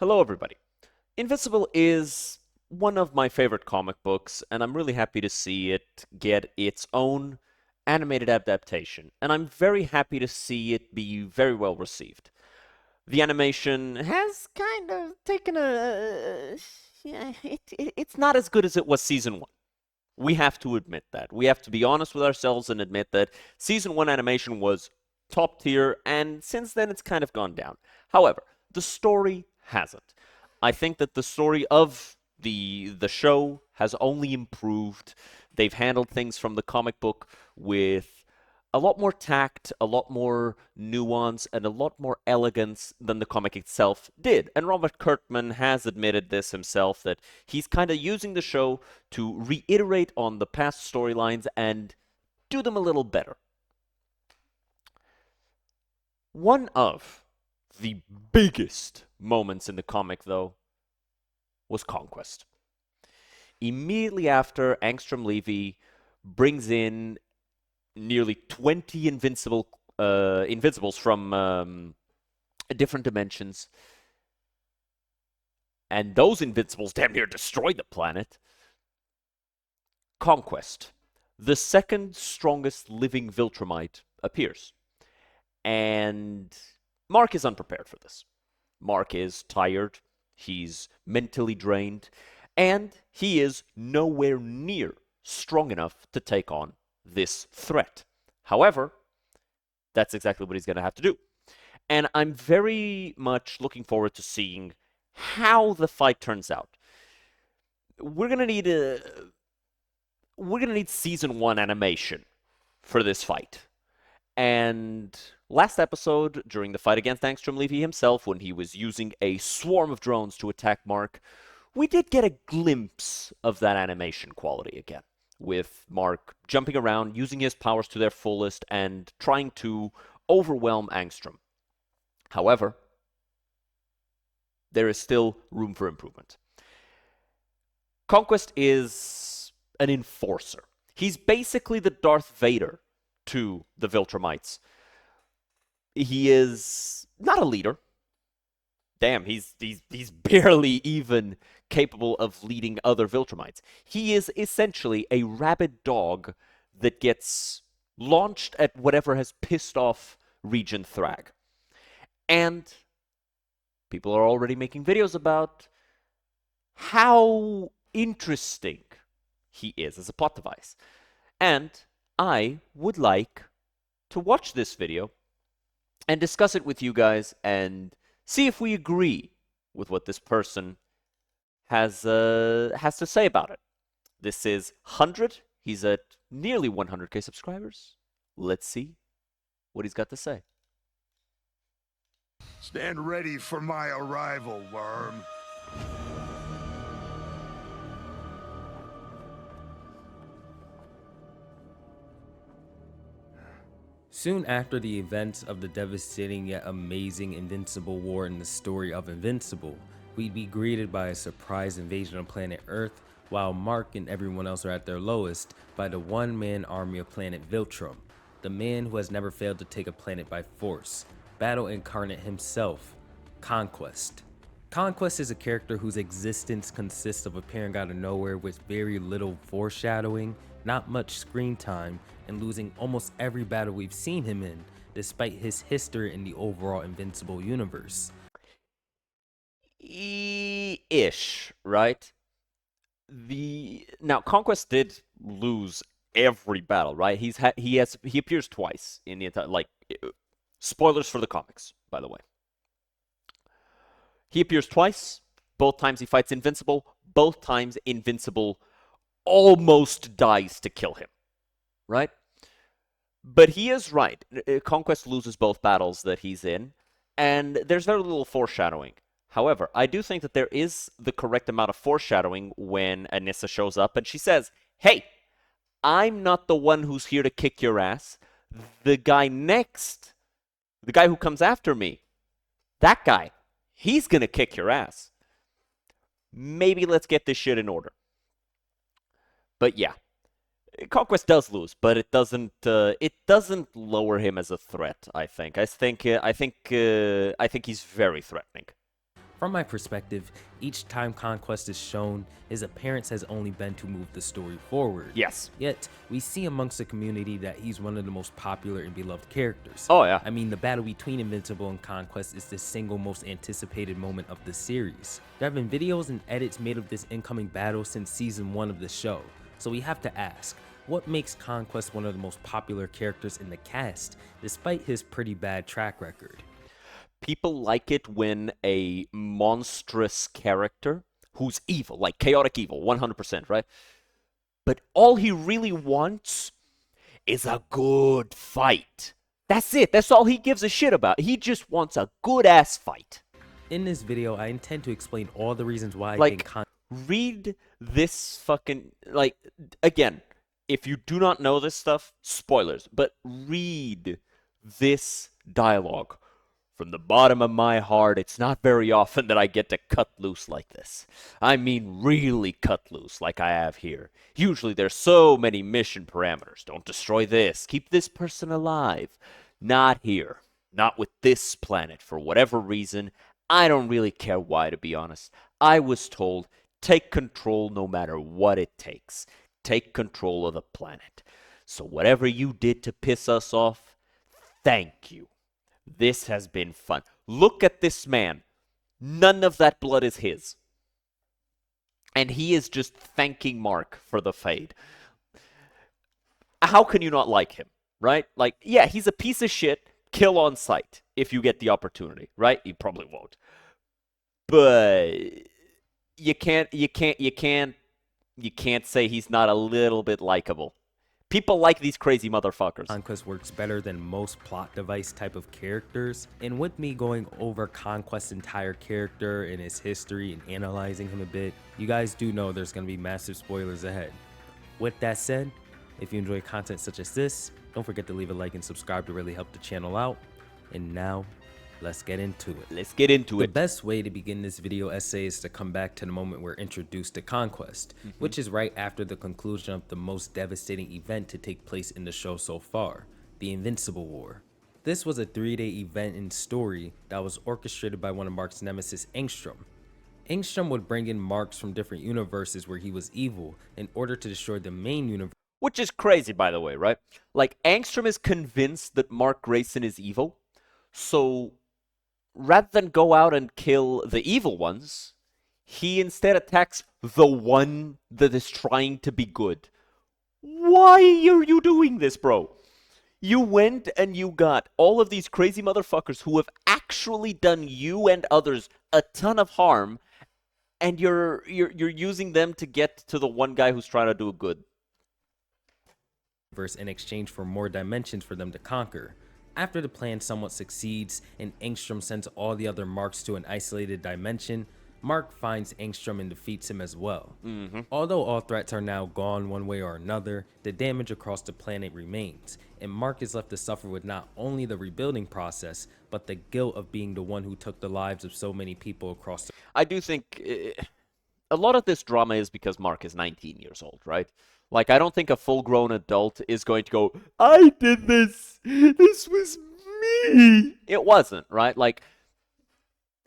Hello, everybody. Invincible is one of my favorite comic books, and I'm really happy to see it get its own animated adaptation. And I'm very happy to see it be very well received. The animation has kind of taken a. Yeah, it's not as good as it was season one. We have to admit that. We have to be honest with ourselves and admit that season one animation was top tier, and since then it's kind of gone down. However, the story hasn't. I think that the story of the show has only improved. They've handled things from the comic book with a lot more tact, a lot more nuance, and a lot more elegance than the comic itself did. And Robert Kirkman has admitted this himself, that he's kind of using the show to reiterate on the past storylines and do them a little better. One of the biggest moments in the comic, though, was Conquest. Immediately after, Angstrom Levy brings in nearly 20 invincibles from different dimensions, and those invincibles damn near destroy the planet. Conquest, the second strongest living Viltrumite, appears. And Mark is unprepared for this. Mark is tired, he's mentally drained, and he is nowhere near strong enough to take on this threat. However, that's exactly what he's going to have to do. And I'm very much looking forward to seeing how the fight turns out. We're going to need season 1 animation for this fight. And last episode, during the fight against Angstrom Levy himself, when he was using a swarm of drones to attack Mark, we did get a glimpse of that animation quality again, with Mark jumping around, using his powers to their fullest, and trying to overwhelm Angstrom. However, there is still room for improvement. Conquest is an enforcer. He's basically the Darth Vader to the Viltrumites. He is not a leader. Damn, he's barely even capable of leading other Viltrumites. He is essentially a rabid dog that gets launched at whatever has pissed off Regent Thrag. And people are already making videos about how interesting he is as a plot device. And I would like to watch this video and discuss it with you guys and see if we agree with what this person has to say about it. This is 100. He's at nearly 100k subscribers. Let's see what he's got to say. Stand ready for my arrival, worm. Soon after the events of the devastating yet amazing Invincible War in the story of Invincible, we'd be greeted by a surprise invasion of planet Earth, while Mark and everyone else are at their lowest, by the one-man army of planet Viltrum, the man who has never failed to take a planet by force, Battle Incarnate himself, Conquest. Conquest is a character whose existence consists of appearing out of nowhere with very little foreshadowing, not much screen time, and losing almost every battle we've seen him in, despite his history in the overall Invincible universe. Ish, right? Now Conquest did lose every battle, right? He appears twice in the entire, like, spoilers for the comics, by the way. He appears twice. Both times he fights Invincible. Both times Invincible almost dies to kill him, right? But he is right. Conquest loses both battles that he's in, and there's very little foreshadowing. However, I do think that there is the correct amount of foreshadowing when Anissa shows up and she says, "Hey, I'm not the one who's here to kick your ass. The guy next, the guy who comes after me, that guy, he's gonna kick your ass. Maybe let's get this shit in order." But yeah, Conquest does lose, but it doesn't lower him as a threat. I think he's very threatening. From my perspective, each time Conquest is shown, his appearance has only been to move the story forward. Yes. Yet, we see amongst the community that he's one of the most popular and beloved characters. Oh, yeah. I mean, the battle between Invincible and Conquest is the single most anticipated moment of the series. There have been videos and edits made of this incoming battle since season 1 of the show, so we have to ask, what makes Conquest one of the most popular characters in the cast, despite his pretty bad track record? People like it when a monstrous character who's evil, like chaotic evil, 100%, right? But all he really wants is a good fight. That's it. That's all he gives a shit about. He just wants a good ass fight. In this video, I intend to explain all the reasons why I Like, think read this fucking, like, again, if you do not know this stuff, spoilers, but read this dialogue. From the bottom of my heart, it's not very often that I get to cut loose like this. I mean really cut loose like I have here. Usually there's so many mission parameters. Don't destroy this. Keep this person alive. Not here. Not with this planet. For whatever reason, I don't really care why, to be honest. I was told, take control no matter what it takes. Take control of the planet. So whatever you did to piss us off, thank you. This has been fun. Look at this man. None of that blood is his. And he is just thanking Mark for the fade. How can you not like him, right? Like, yeah, he's a piece of shit. Kill on sight if you get the opportunity, right? You probably won't. But you can't say he's not a little bit likable. People like these crazy motherfuckers. Conquest works better than most plot device type of characters, and with me going over Conquest's entire character and his history and analyzing him a bit, you guys do know there's going to be massive spoilers ahead. With that said, if you enjoy content such as this, don't forget to leave a like and subscribe to really help the channel out. And now, let's get into it. Let's get into The it. best way to begin this video essay is to come back to the moment we're introduced to Conquest, which is right after the conclusion of the most devastating event to take place in the show so far, the Invincible War. This was a 3-day event and story that was orchestrated by one of Mark's nemesis, Angstrom. Angstrom would bring in Marks from different universes where he was evil in order to destroy the main universe. Which is crazy, by the way, right? Like, Angstrom is convinced that Mark Grayson is evil, so rather than go out and kill the evil ones, he instead attacks the one that is trying to be good. Why are you doing this, bro? You went and you got all of these crazy motherfuckers who have actually done you and others a ton of harm, and you're using them to get to the one guy who's trying to do good. In exchange for more dimensions for them to conquer. After the plan somewhat succeeds and Angstrom sends all the other Marks to an isolated dimension, Mark finds Angstrom and defeats him as well. Although all threats are now gone one way or another, the damage across the planet remains, and Mark is left to suffer with not only the rebuilding process, but the guilt of being the one who took the lives of so many people across the... I do think a lot of this drama is because Mark is 19 years old, right? Like, I don't think a full-grown adult is going to go, I did this. This was me. It wasn't, right? Like,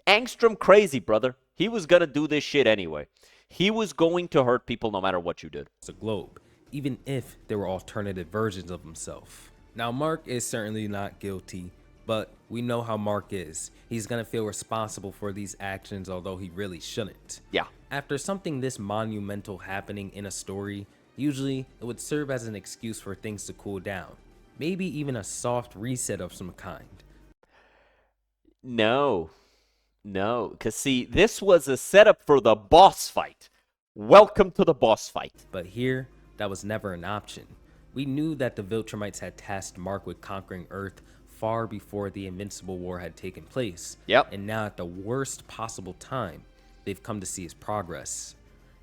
Angstrom crazy, brother. He was gonna do this shit anyway. He was going to hurt people no matter what you did. The globe, even if there were alternative versions of himself. Now, Mark is certainly not guilty, but we know how Mark is. He's gonna feel responsible for these actions, although he really shouldn't. Yeah. After something this monumental happening in a story, usually it would serve as an excuse for things to cool down. Maybe even a soft reset of some kind. No. No, because see, this was a setup for the boss fight. Welcome to the boss fight. But here, that was never an option. We knew that the Viltrumites had tasked Mark with conquering Earth far before the Invincible War had taken place. Yep. And now at the worst possible time, they've come to see his progress.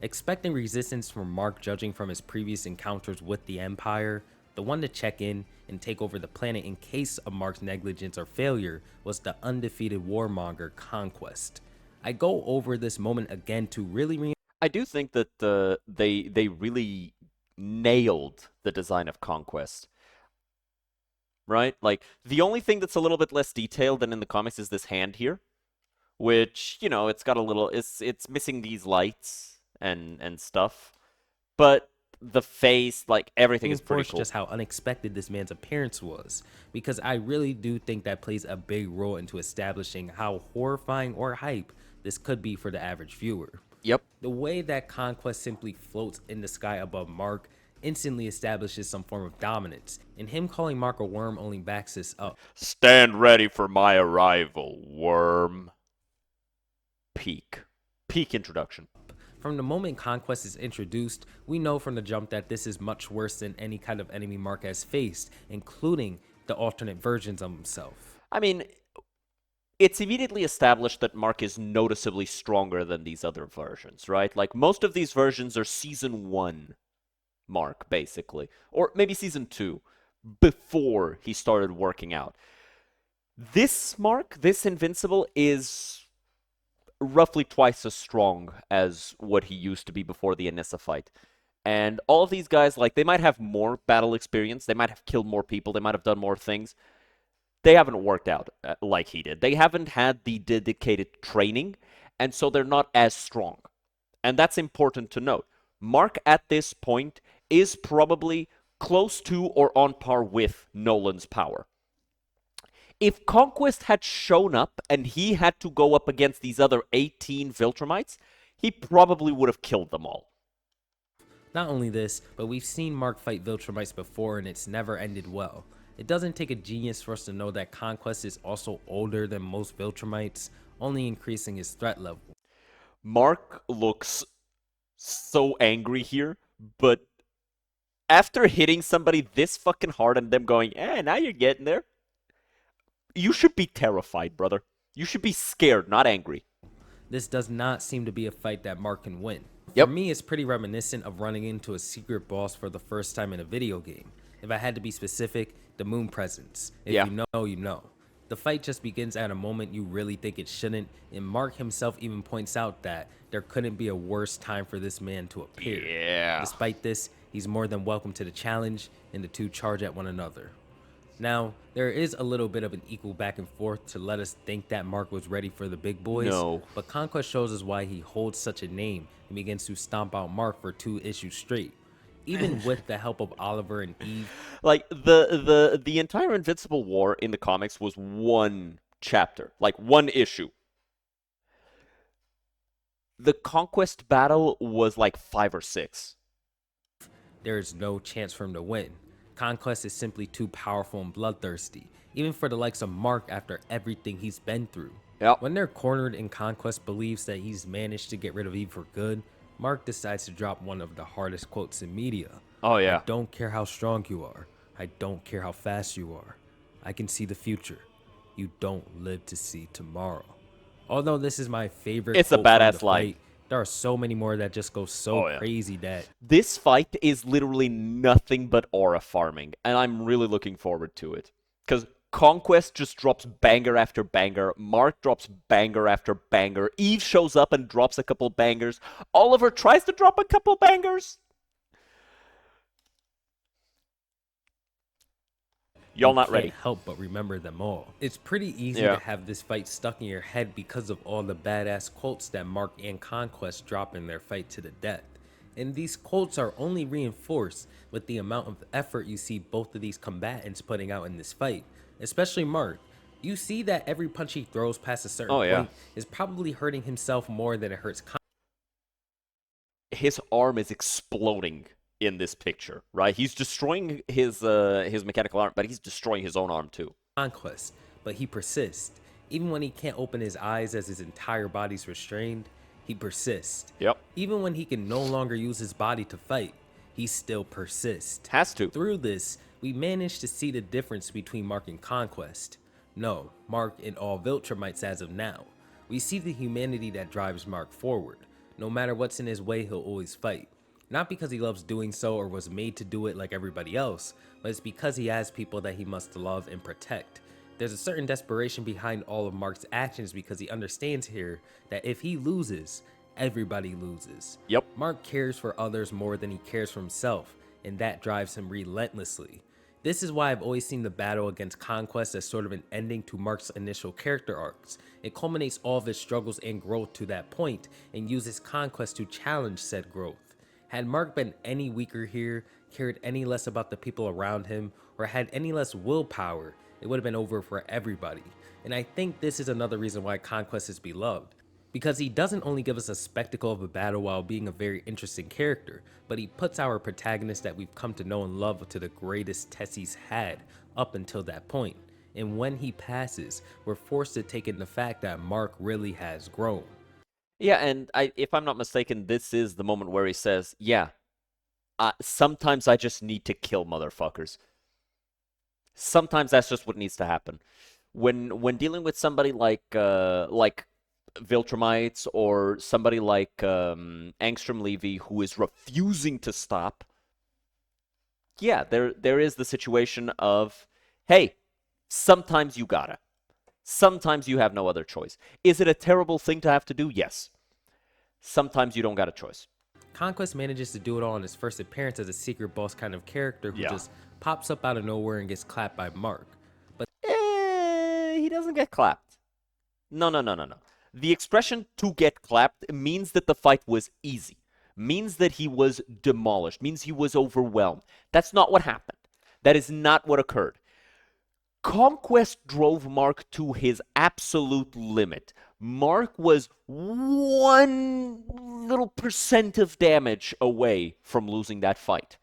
Expecting resistance from Mark judging from his previous encounters with the Empire, the one to check in and take over the planet in case of Mark's negligence or failure was the undefeated warmonger Conquest. I go over this moment again to really I do think that they really nailed the design of Conquest. Right? Like, the only thing that's a little bit less detailed than in the comics is this hand here, which, it's got a little it's missing these lights and stuff. But the face, like everything is pretty Reinforce cool. just how unexpected this man's appearance was, because I really do think that plays a big role into establishing how horrifying or hype this could be for the average viewer. Yep. The way that Conquest simply floats in the sky above Mark instantly establishes some form of dominance, and him calling Mark a worm only backs this up. Stand ready for my arrival, worm. Peak introduction. From the moment Conquest is introduced, we know from the jump that this is much worse than any kind of enemy Mark has faced, including the alternate versions of himself. I mean, it's immediately established that Mark is noticeably stronger than these other versions, right? Like, most of these versions are Season 1 Mark, basically. Or maybe Season 2, before he started working out. This Mark, this Invincible, is roughly twice as strong as what he used to be before the Anissa fight. And all of these guys, like, they might have more battle experience, they might have killed more people, they might have done more things. They haven't worked out like he did. They haven't had the dedicated training, and so they're not as strong. And that's important to note. Mark, at this point, is probably close to or on par with Nolan's power. If Conquest had shown up and he had to go up against these other 18 Viltrumites, he probably would have killed them all. Not only this, but we've seen Mark fight Viltrumites before and it's never ended well. It doesn't take a genius for us to know that Conquest is also older than most Viltrumites, only increasing his threat level. Mark looks so angry here, but after hitting somebody this fucking hard and them going, now you're getting there, you should be terrified, brother. You should be scared, not angry. This does not seem to be a fight that Mark can win. Yep. For me, it's pretty reminiscent of running into a secret boss for the first time in a video game. If I had to be specific, the moon presence. If Yeah. you know, you know. The fight just begins at a moment you really think it shouldn't, and Mark himself even points out that there couldn't be a worse time for this man to appear. Yeah. Despite this, he's more than welcome to the challenge, and the two charge at one another. Now, there is a little bit of an equal back and forth to let us think that Mark was ready for the big boys, No. but Conquest shows us why he holds such a name and begins to stomp out Mark for 2 issues straight. Even with the help of Oliver and Eve. Like, the entire Invincible War in the comics was one chapter, like one issue. The Conquest battle was like 5 or 6. There is no chance for him to win. Conquest is simply too powerful and bloodthirsty, even for the likes of Mark after everything he's been through. Yep. When they're cornered and Conquest believes that he's managed to get rid of Eve for good, Mark decides to drop one of the hardest quotes in media. Oh, yeah. I don't care how strong you are. I don't care how fast you are. I can see the future. You don't live to see tomorrow. Although this is my favorite It's a quote from badass the line. fight, there are so many more that just go so Oh, yeah. crazy that This fight is literally nothing but aura farming, and I'm really looking forward to it. Because Conquest just drops banger after banger, Mark drops banger after banger, Eve shows up and drops a couple bangers, Oliver tries to drop a couple bangers. Y'all not ready. Can't help but remember them all. It's pretty easy Yeah. to have this fight stuck in your head because of all the badass quotes that Mark and Conquest drop in their fight to the death. And these quotes are only reinforced with the amount of effort you see both of these combatants putting out in this fight, especially Mark. You see that every punch he throws past a certain Oh, yeah. point is probably hurting himself more than it hurts His arm is exploding in this picture, right? He's destroying his mechanical arm, but he's destroying his own arm too. Conquest, but he persists. Even when he can't open his eyes as his entire body's restrained, he persists. Yep. Even when he can no longer use his body to fight, he still persists. Has to. Through this, we manage to see the difference between Mark and Conquest. No, Mark and all Viltrumites as of now. We see the humanity that drives Mark forward. No matter what's in his way, he'll always fight. Not because he loves doing so or was made to do it like everybody else, but it's because he has people that he must love and protect. There's a certain desperation behind all of Mark's actions because he understands here that if he loses, everybody loses. Yep. Mark cares for others more than he cares for himself, and that drives him relentlessly. This is why I've always seen the battle against Conquest as sort of an ending to Mark's initial character arcs. It culminates all of his struggles and growth to that point, and uses Conquest to challenge said growth. Had Mark been any weaker here, cared any less about the people around him, or had any less willpower, it would have been over for everybody. And I think this is another reason why Conquest is beloved. Because he doesn't only give us a spectacle of a battle while being a very interesting character, but he puts our protagonist that we've come to know and love to the greatest test he's had up until that point. And when he passes, we're forced to take in the fact that Mark really has grown. Yeah, and if I'm not mistaken, this is the moment where he says, "Yeah, sometimes I just need to kill motherfuckers. Sometimes that's just what needs to happen." When dealing with somebody like Viltrumites or somebody like Angstrom Levy who is refusing to stop, yeah, there is the situation of, hey, sometimes you gotta. Sometimes you have no other choice. Is it a terrible thing to have to do? Yes. Sometimes you don't got a choice. Conquest manages to do it all in his first appearance as a secret boss kind of character who Yeah. just pops up out of nowhere and gets clapped by Mark. But He doesn't get clapped. No. The expression "to get clapped" means that the fight was easy, means that he was demolished, means he was overwhelmed. That's not what happened. That is not what occurred. Conquest drove Mark to his absolute limit. Mark was 1% of damage away from losing that fight,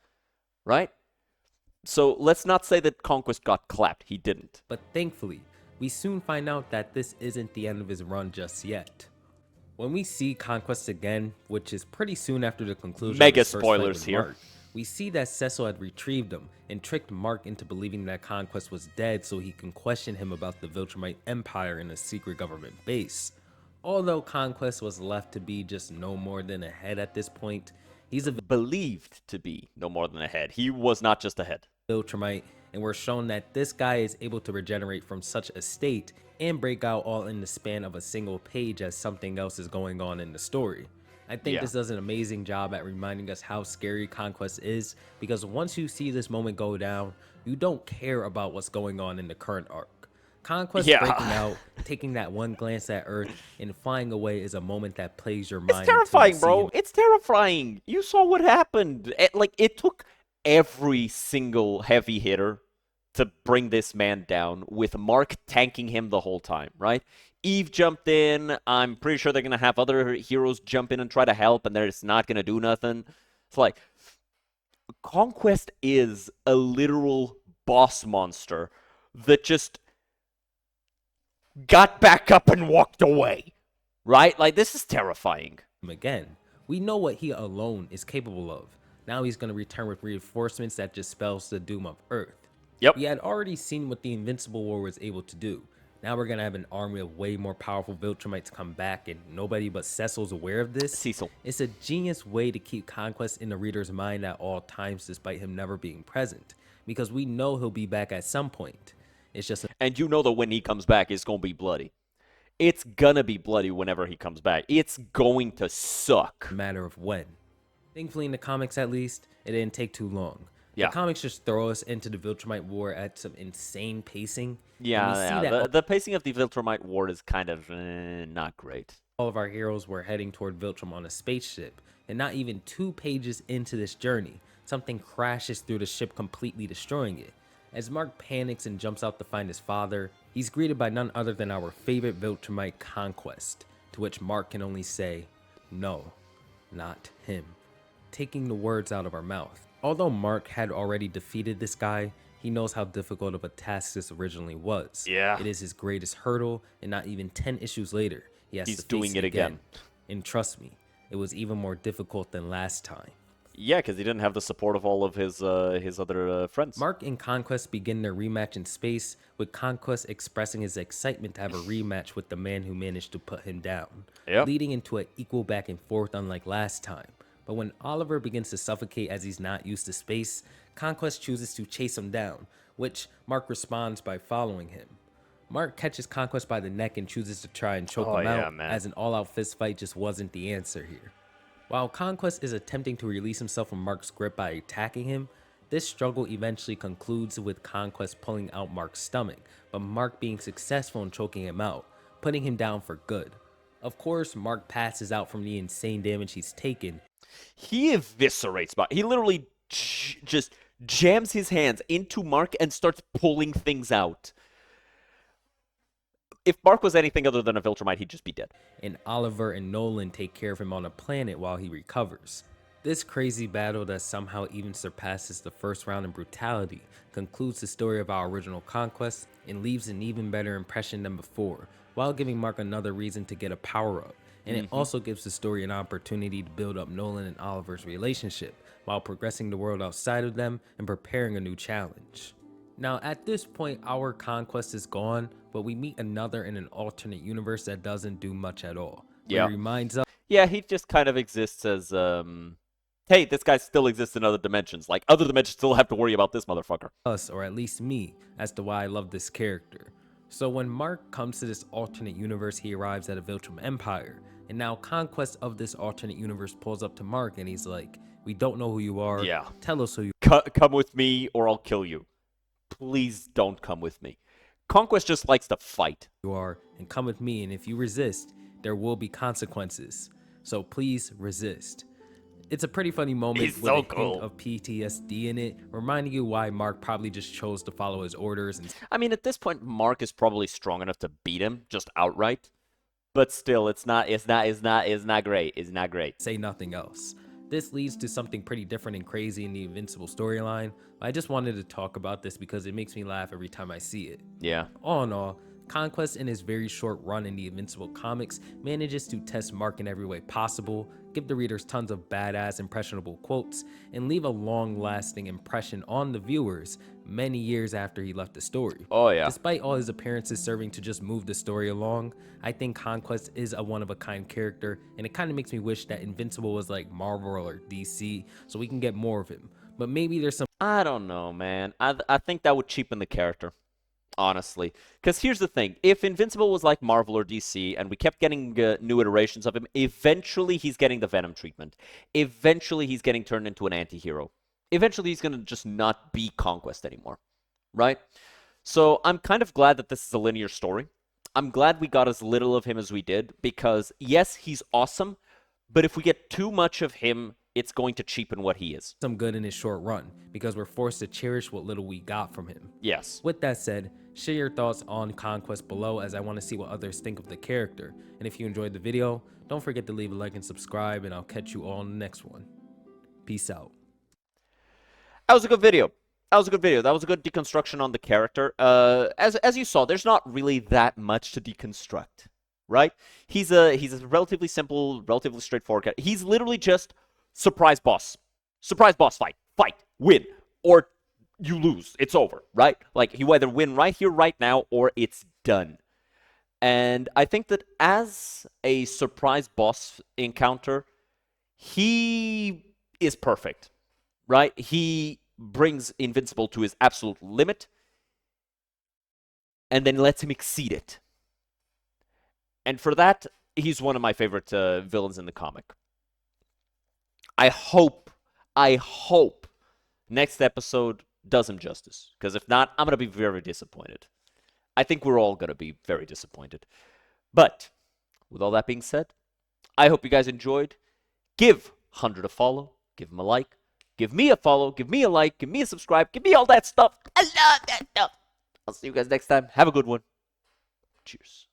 right? So let's not say that Conquest got clapped. He didn't. thankfully, we soon find out that this isn't the end of his run just yet. When we see Conquest again, which is pretty soon after the conclusion Mega of his first fight spoilers with here. Mark, we see that Cecil had retrieved him and tricked Mark into believing that Conquest was dead so he can question him about the Viltrumite Empire in a secret government base. Although Conquest was left to be just no more than a head at this point, he's a Believed to be no more than a head. He was not just a head. Viltrumite, and we're shown that this guy is able to regenerate from such a state and break out all in the span of a single page as something else is going on in the story. I think Yeah. this does an amazing job at reminding us how scary Conquest is, because once you see this moment go down, you don't care about what's going on in the current arc. Conquest Yeah. breaking out, taking that one glance at Earth, and flying away is a moment that plays your It's mind. until you terrifying, see bro. him It's terrifying. You saw what happened. It took every single heavy hitter to bring this man down, with Mark tanking him the whole time, right? Eve jumped in. I'm pretty sure they're going to have other heroes jump in and try to help, and they're just not going to do nothing. It's like, Conquest is a literal boss monster that just got back up and walked away, right? Like, this is terrifying. again. We know what he alone is capable of. Now he's going to return with reinforcements that dispels the doom of Earth. Yep. We had already seen what the Invincible War was able to do. Now we're going to have an army of way more powerful Viltrumites come back, and nobody but Cecil's aware of this. Cecil. It's a genius way to keep Conquest in the reader's mind at all times despite him never being present, because we know he'll be back at some point. It's just a And you know that when he comes back, it's going to be bloody. It's gonna be bloody whenever he comes back. It's going to suck. matter of when. Thankfully, in the comics at least, it didn't take too long. Yeah. The comics just throw us into the Viltrumite War at some insane pacing. and Yeah, we see yeah. that The pacing of the Viltrumite War is kind of not great. all of our heroes were heading toward Viltrum on a spaceship, and not even 2 pages into this journey, something crashes through the ship, completely destroying it. As Mark panics and jumps out to find his father, he's greeted by none other than our favorite Viltrumite, Conquest, to which Mark can only say, "No, not him," taking the words out of our mouth. Although Mark had already defeated this guy, he knows how difficult of a task this originally was. Yeah. It is his greatest hurdle, and not even 10 issues later, he has He's to face doing it again. And trust me, it was even more difficult than last time. Yeah, because he didn't have the support of all of his other friends. Mark and Conquest begin their rematch in space, with Conquest expressing his excitement to have a rematch with the man who managed to put him down, Yep. leading into an equal back and forth unlike last time. But when Oliver begins to suffocate as he's not used to space, Conquest chooses to chase him down, which Mark responds by following him. Mark catches Conquest by the neck and chooses to try and choke Oh, him yeah, out, man. as an all-out fist fight just wasn't the answer here. While Conquest is attempting to release himself from Mark's grip by attacking him, This struggle eventually concludes with Conquest pulling out Mark's stomach, but Mark being successful in choking him out, putting him down for good. Of course, Mark passes out from the insane damage he's taken. He eviscerates Mark. He literally just jams his hands into Mark and starts pulling things out. If Mark was anything other than a Viltrumite, he'd just be dead. And Oliver and Nolan take care of him on a planet while he recovers. This crazy battle that somehow even surpasses the first round in brutality concludes the story of our original Conquest and leaves an even better impression than before, while giving Mark another reason to get a power-up. And it also gives the story an opportunity to build up Nolan and Oliver's relationship, while progressing the world outside of them and preparing a new challenge. Now, at this point, our Conquest is gone, but we meet another in an alternate universe that doesn't do much at all. Yeah. He reminds us Yeah, he just kind of exists as, hey, this guy still exists in other dimensions. Like, other dimensions still have to worry about this motherfucker. us, or at least me, as to why I love this character. So when Mark comes to this alternate universe, he arrives at a Viltrum Empire, and now Conquest of this alternate universe pulls up to Mark and he's like, we don't know who you are, Yeah. tell us who you Come with me or I'll kill you. Please don't come with me. Conquest just likes to fight. are, and come with me, and if you resist, there will be consequences. So please resist. It's a pretty funny moment He's with so a cool. hint of PTSD in it, reminding you why Mark probably just chose to follow his orders and I mean, at this point, Mark is probably strong enough to beat him just outright. But still, it's not great. It's not great. say nothing else. This leads to something pretty different and crazy in the Invincible storyline. I just wanted to talk about this because it makes me laugh every time I see it. Yeah. All in all, Conquest in his very short run in the Invincible comics manages to test Mark in every way possible, give the readers tons of badass impressionable quotes, and leave a long-lasting impression on the viewers many years after he left the story. Oh, yeah. Despite all his appearances serving to just move the story along, I think Conquest is a one-of-a-kind character, and it kind of makes me wish that Invincible was like Marvel or DC, so we can get more of him. But maybe there's some I don't know, man. I think that would cheapen the character, honestly. Because here's the thing. If Invincible was like Marvel or DC, and we kept getting new iterations of him, eventually he's getting the Venom treatment. Eventually he's getting turned into an anti-hero. Eventually he's going to just not be Conquest anymore, right? So I'm kind of glad that this is a linear story. I'm glad we got as little of him as we did, because yes, he's awesome, but if we get too much of him, it's going to cheapen what he is. good in his short run, because we're forced to cherish what little we got from him. Yes. With that said, share your thoughts on Conquest below, as I want to see what others think of the character. And if you enjoyed the video, don't forget to leave a like and subscribe, and I'll catch you all in the next one. Peace out. That was a good video. That was a good video. That was a good deconstruction on the character. As you saw, there's not really that much to deconstruct, right? He's a relatively simple, relatively straightforward character. He's literally just surprise boss fight, win, or you lose. It's over, right? Like, you either win right here, right now, or it's done. And I think that as a surprise boss encounter, he is perfect, right? He brings Invincible to his absolute limit and then lets him exceed it. And for that, he's one of my favorite villains in the comic. I hope next episode does him justice, because if not, I'm going to be very disappointed. I think we're all going to be very disappointed. But with all that being said, I hope you guys enjoyed. Give 100 a follow, give him a like, give me a follow, give me a like, give me a subscribe, give me all that stuff. I love that stuff. I'll see you guys next time. Have a good one. Cheers.